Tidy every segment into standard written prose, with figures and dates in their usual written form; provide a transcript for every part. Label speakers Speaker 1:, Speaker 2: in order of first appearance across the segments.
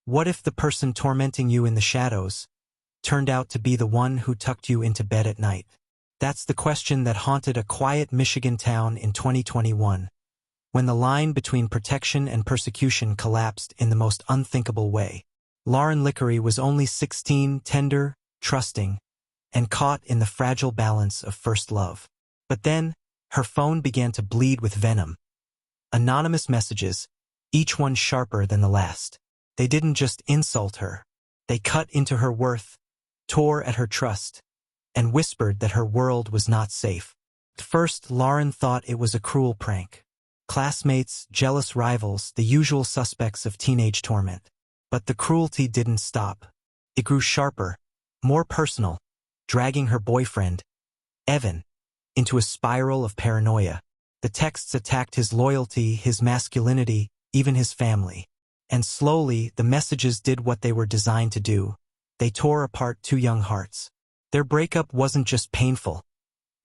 Speaker 1: What if the person tormenting you in the shadows turned out to be the one who tucked you into bed at night? That's the question that haunted a quiet Michigan town in 2021, when the line between protection and persecution collapsed in the most unthinkable way. Lauren Licari was only 16, tender, trusting, and caught in the fragile balance of first love. But then, her phone began to bleed with venom. Anonymous messages, each one sharper than the last. They didn't just insult her. They cut into her worth, tore at her trust, and whispered that her world was not safe. At first, Lauren thought it was a cruel prank. Classmates, jealous rivals, the usual suspects of teenage torment. But the cruelty didn't stop. It grew sharper, more personal, dragging her boyfriend, Evan, into a spiral of paranoia. The texts attacked his loyalty, his masculinity, even his family. And slowly, the messages did what they were designed to do. They tore apart two young hearts. Their breakup wasn't just painful.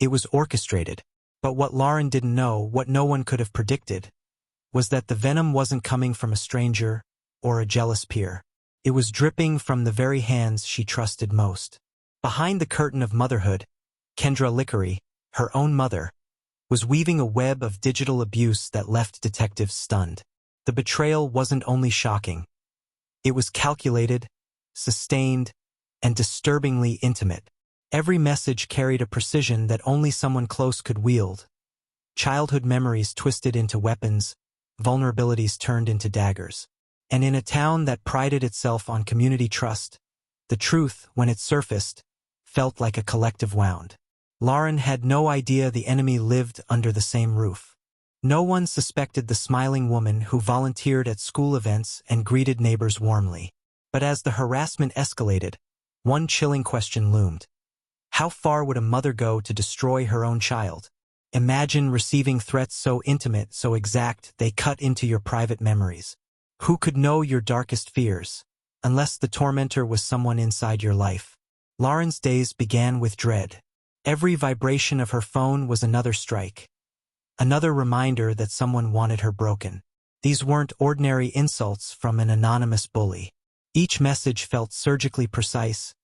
Speaker 1: It was orchestrated. But what Lauren didn't know, what no one could have predicted, was that the venom wasn't coming from a stranger or a jealous peer. It was dripping from the very hands she trusted most. Behind the curtain of motherhood, Kendra Licari, her own mother, was weaving a web of digital abuse that left detectives stunned. The betrayal wasn't only shocking. It was calculated, sustained, and disturbingly intimate. Every message carried a precision that only someone close could wield. Childhood memories twisted into weapons, vulnerabilities turned into daggers. And in a town that prided itself on community trust, the truth, when it surfaced, felt like a collective wound. Lauren had no idea the enemy lived under the same roof. No one suspected the smiling woman who volunteered at school events and greeted neighbors warmly. But as the harassment escalated, one chilling question loomed. How far would a mother go to destroy her own child? Imagine receiving threats so intimate, so exact, they cut into your private memories. Who could know your darkest fears, unless the tormentor was someone inside your life? Lauren's days began with dread. Every vibration of her phone was another strike. Another reminder that someone wanted her broken. These weren't ordinary insults from an anonymous bully. Each message felt surgically precise,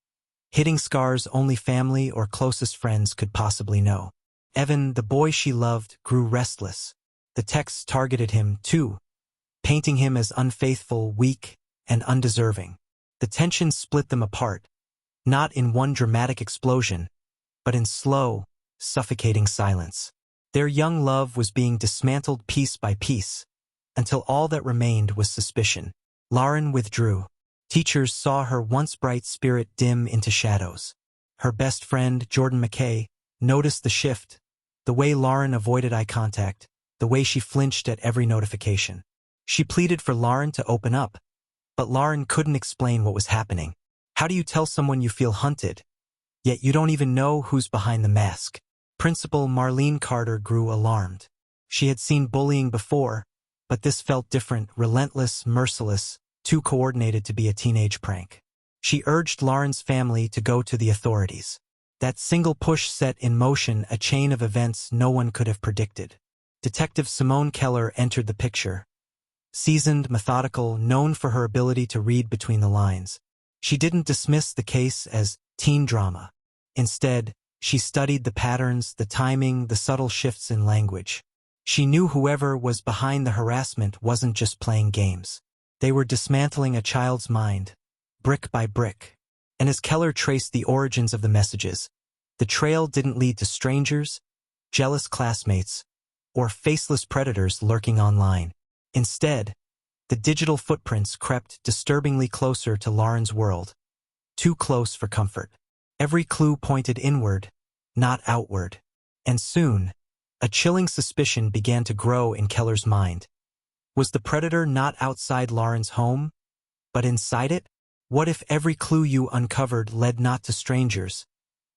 Speaker 1: hitting scars only family or closest friends could possibly know. Evan, the boy she loved, grew restless. The texts targeted him, too, painting him as unfaithful, weak, and undeserving. The tension split them apart, not in one dramatic explosion, but in slow, suffocating silence. Their young love was being dismantled piece by piece, until all that remained was suspicion. Lauren withdrew. Teachers saw her once bright spirit dim into shadows. Her best friend, Jordan McKay, noticed the shift, the way Lauren avoided eye contact, the way she flinched at every notification. She pleaded for Lauren to open up, but Lauren couldn't explain what was happening. How do you tell someone you feel hunted, yet you don't even know who's behind the mask? Principal Marlene Carter grew alarmed. She had seen bullying before, but this felt different, relentless, merciless, too coordinated to be a teenage prank. She urged Lauren's family to go to the authorities. That single push set in motion a chain of events no one could have predicted. Detective Simone Keller entered the picture. Seasoned, methodical, known for her ability to read between the lines. She didn't dismiss the case as teen drama. Instead, she studied the patterns, the timing, the subtle shifts in language. She knew whoever was behind the harassment wasn't just playing games. They were dismantling a child's mind, brick by brick. And as Keller traced the origins of the messages, the trail didn't lead to strangers, jealous classmates, or faceless predators lurking online. Instead, the digital footprints crept disturbingly closer to Lauren's world, too close for comfort. Every clue pointed inward, not outward. And soon, a chilling suspicion began to grow in Keller's mind. Was the predator not outside Lauren's home, but inside it? What if every clue you uncovered led not to strangers,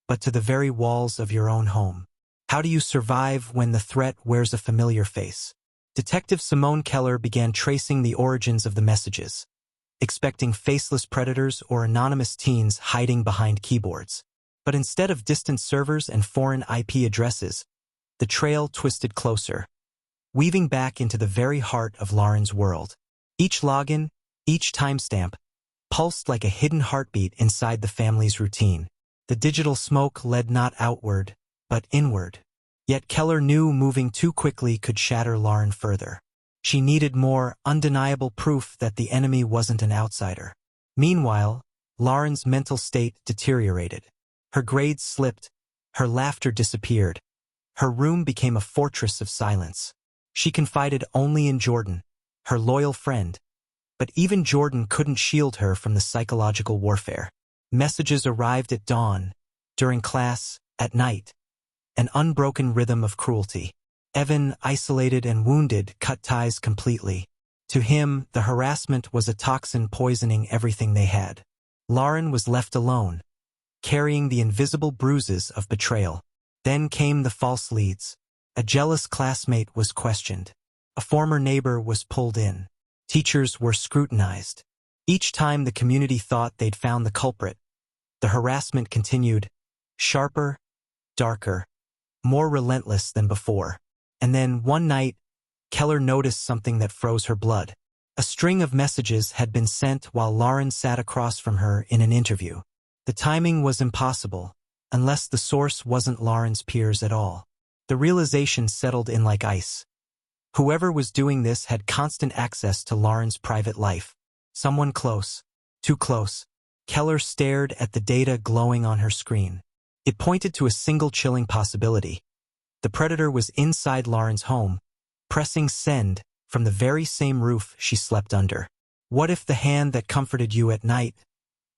Speaker 1: but to the very walls of your own home? How do you survive when the threat wears a familiar face? Detective Simone Keller began tracing the origins of the messages, expecting faceless predators or anonymous teens hiding behind keyboards. But instead of distant servers and foreign IP addresses, the trail twisted closer, weaving back into the very heart of Lauren's world. Each login, each timestamp, pulsed like a hidden heartbeat inside the family's routine. The digital smoke led not outward, but inward. Yet Keller knew moving too quickly could shatter Lauren further. She needed more undeniable proof that the enemy wasn't an outsider. Meanwhile, Lauren's mental state deteriorated. Her grades slipped, her laughter disappeared. Her room became a fortress of silence. She confided only in Jordan, her loyal friend. But even Jordan couldn't shield her from the psychological warfare. Messages arrived at dawn, during class, at night. An unbroken rhythm of cruelty. Evan, isolated and wounded, cut ties completely. To him, the harassment was a toxin poisoning everything they had. Lauren was left alone, carrying the invisible bruises of betrayal. Then came the false leads. A jealous classmate was questioned. A former neighbor was pulled in. Teachers were scrutinized. Each time the community thought they'd found the culprit, the harassment continued, sharper, darker, more relentless than before. And then, one night, Keller noticed something that froze her blood. A string of messages had been sent while Lauren sat across from her in an interview. The timing was impossible, unless the source wasn't Lauren's peers at all. The realization settled in like ice. Whoever was doing this had constant access to Lauren's private life. Someone close. Too close. Keller stared at the data glowing on her screen. It pointed to a single chilling possibility. The predator was inside Lauren's home, pressing send from the very same roof she slept under. What if the hand that comforted you at night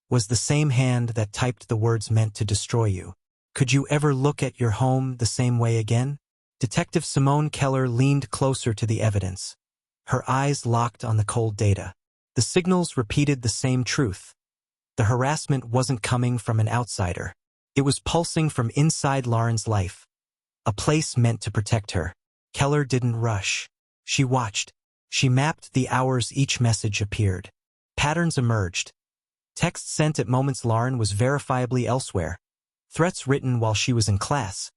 Speaker 1: was the same hand that typed the words meant to destroy you? Could you ever look at your home the same way again? Detective Simone Keller leaned closer to the evidence. Her eyes locked on the cold data. The signals repeated the same truth. The harassment wasn't coming from an outsider. It was pulsing from inside Lauren's life, a place meant to protect her. Keller didn't rush. She watched. She mapped the hours each message appeared. Patterns emerged. Text sent at moments Lauren was verifiably elsewhere. Threats written while she was in class.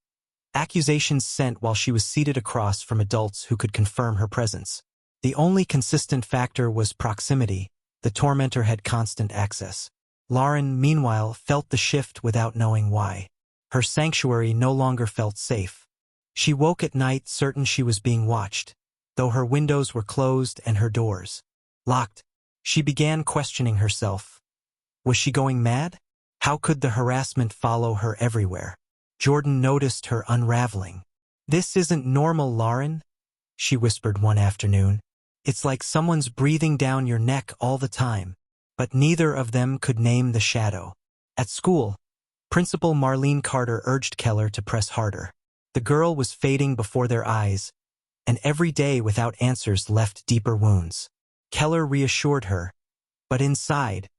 Speaker 1: Accusations sent while she was seated across from adults who could confirm her presence. The only consistent factor was proximity. The tormentor had constant access. Lauren, meanwhile, felt the shift without knowing why. Her sanctuary no longer felt safe. She woke at night certain she was being watched, though her windows were closed and her doors locked. She began questioning herself. Was she going mad? How could the harassment follow her everywhere? Jordan noticed her unraveling. "This isn't normal, Lauren," she whispered one afternoon. "It's like someone's breathing down your neck all the time." But neither of them could name the shadow. At school, Principal Marlene Carter urged Keller to press harder. The girl was fading before their eyes, and every day without answers left deeper wounds. Keller reassured her, but inside,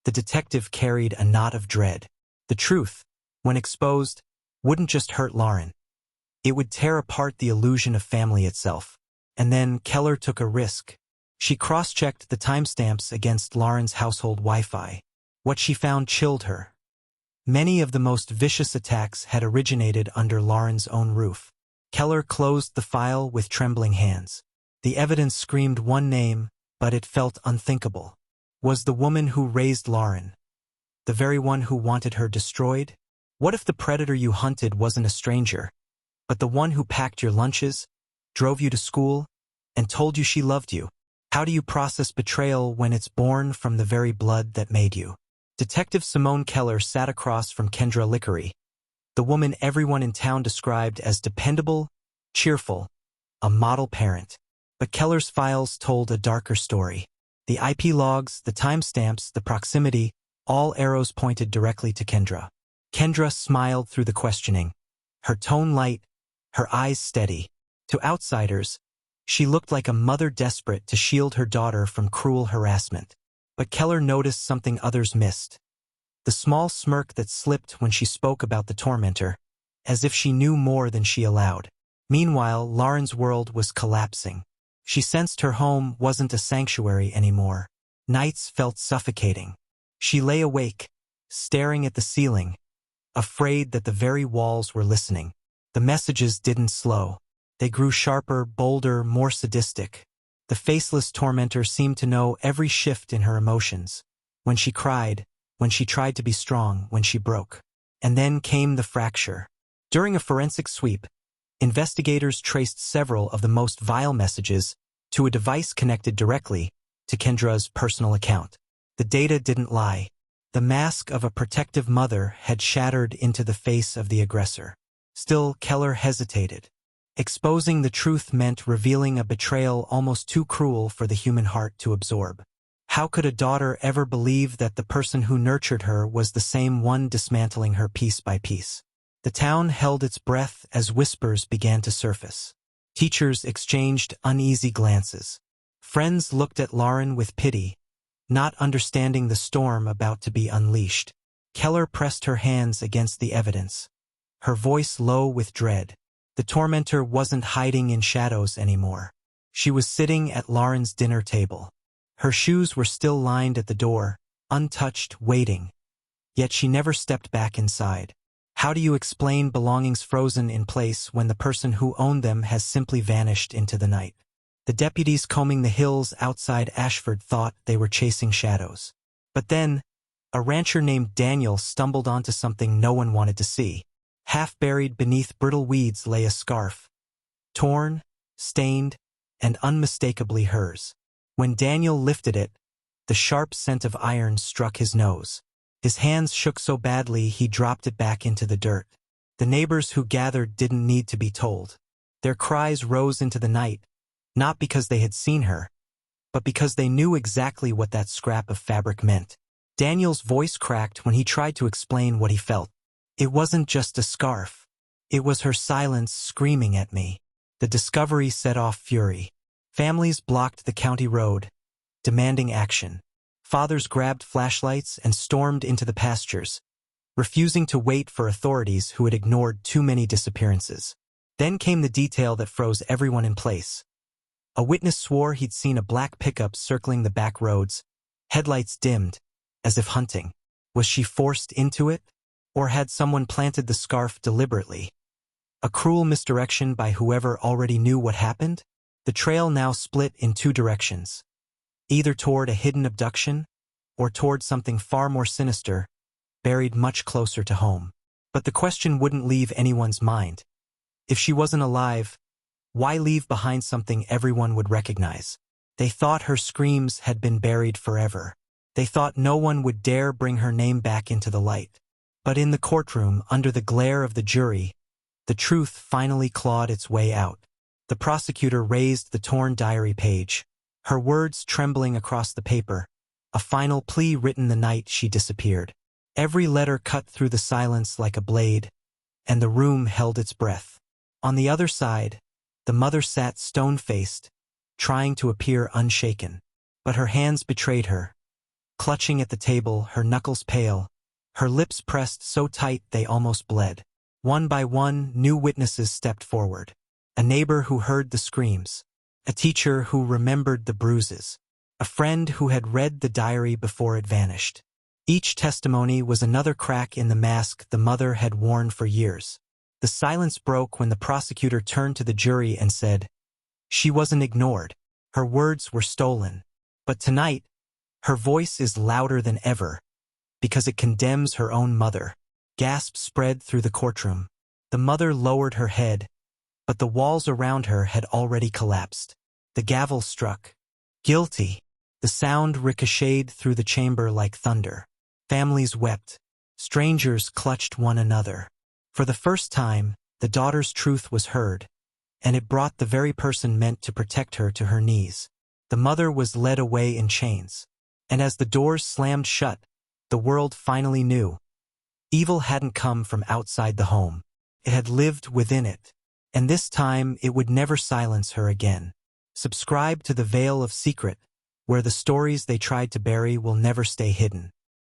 Speaker 1: the detective carried a knot of dread. The truth, when exposed, wouldn't just hurt Lauren. It would tear apart the illusion of family itself. And then Keller took a risk. She cross-checked the timestamps against Lauren's household Wi-Fi. What she found chilled her. Many of the most vicious attacks had originated under Lauren's own roof. Keller closed the file with trembling hands. The evidence screamed one name, but it felt unthinkable. Was the woman who raised Lauren the very one who wanted her destroyed? What if the predator you hunted wasn't a stranger, but the one who packed your lunches, drove you to school, and told you she loved you? How do you process betrayal when it's born from the very blood that made you? Detective Simone Keller sat across from Kendra Licari, the woman everyone in town described as dependable, cheerful, a model parent. But Keller's files told a darker story. The IP logs, the timestamps, the proximity, all arrows pointed directly to Kendra. Kendra smiled through the questioning, her tone light, her eyes steady. To outsiders, she looked like a mother desperate to shield her daughter from cruel harassment. But Keller noticed something others missed. The small smirk that slipped when she spoke about the tormentor, as if she knew more than she allowed. Meanwhile, Lauren's world was collapsing. She sensed her home wasn't a sanctuary anymore. Nights felt suffocating. She lay awake, staring at the ceiling, afraid that the very walls were listening. The messages didn't slow. They grew sharper, bolder, more sadistic. The faceless tormentor seemed to know every shift in her emotions. when she cried, when she tried to be strong, when she broke. And then came the fracture. During a forensic sweep, investigators traced several of the most vile messages to a device connected directly to Kendra's personal account. The data didn't lie. The mask of a protective mother had shattered into the face of the aggressor. Still, Keller hesitated. Exposing the truth meant revealing a betrayal almost too cruel for the human heart to absorb. How could a daughter ever believe that the person who nurtured her was the same one dismantling her piece by piece? The town held its breath as whispers began to surface. Teachers exchanged uneasy glances. Friends looked at Lauren with pity, not understanding the storm about to be unleashed. Keller pressed her hands against the evidence, her voice low with dread. The tormentor wasn't hiding in shadows anymore. She was sitting at Lauren's dinner table. Her shoes were still lined at the door, untouched, waiting. Yet she never stepped back inside. How do you explain belongings frozen in place when the person who owned them has simply vanished into the night? The deputies combing the hills outside Ashford thought they were chasing shadows. But then, a rancher named Daniel stumbled onto something no one wanted to see. Half buried beneath brittle weeds lay a scarf. Torn, stained, and unmistakably hers. When Daniel lifted it, the sharp scent of iron struck his nose. His hands shook so badly he dropped it back into the dirt. The neighbors who gathered didn't need to be told. Their cries rose into the night, not because they had seen her, but because they knew exactly what that scrap of fabric meant. Daniel's voice cracked when he tried to explain what he felt. It wasn't just a scarf. It was her silence screaming at me. The discovery set off fury. Families blocked the county road, demanding action. Fathers grabbed flashlights and stormed into the pastures, refusing to wait for authorities who had ignored too many disappearances. Then came the detail that froze everyone in place. A witness swore he'd seen a black pickup circling the back roads, headlights dimmed, as if hunting. Was she forced into it? Or had someone planted the scarf deliberately? A cruel misdirection by whoever already knew what happened? The trail now split in two directions, either toward a hidden abduction or toward something far more sinister, buried much closer to home. But the question wouldn't leave anyone's mind. If she wasn't alive, why leave behind something everyone would recognize? They thought her screams had been buried forever. They thought no one would dare bring her name back into the light. But in the courtroom, under the glare of the jury, the truth finally clawed its way out. The prosecutor raised the torn diary page, her words trembling across the paper, a final plea written the night she disappeared. Every letter cut through the silence like a blade, and the room held its breath. On the other side, the mother sat stone-faced, trying to appear unshaken. But her hands betrayed her. Clutching at the table, her knuckles pale, her lips pressed so tight they almost bled. One by one, new witnesses stepped forward. A neighbor who heard the screams, a teacher who remembered the bruises, a friend who had read the diary before it vanished. Each testimony was another crack in the mask the mother had worn for years. The silence broke when the prosecutor turned to the jury and said, "She wasn't ignored. Her words were stolen. But tonight, her voice is louder than ever, because it condemns her own mother." Gasps spread through the courtroom. The mother lowered her head, but the walls around her had already collapsed. The gavel struck. Guilty. The sound ricocheted through the chamber like thunder. Families wept. Strangers clutched one another. For the first time, the daughter's truth was heard, and it brought the very person meant to protect her to her knees. The mother was led away in chains. And as the doors slammed shut, the world finally knew. Evil hadn't come from outside the home. It had lived within it. And this time, it would never silence her again. Subscribe to the Veil of Secret, where the stories they tried to bury will never stay hidden.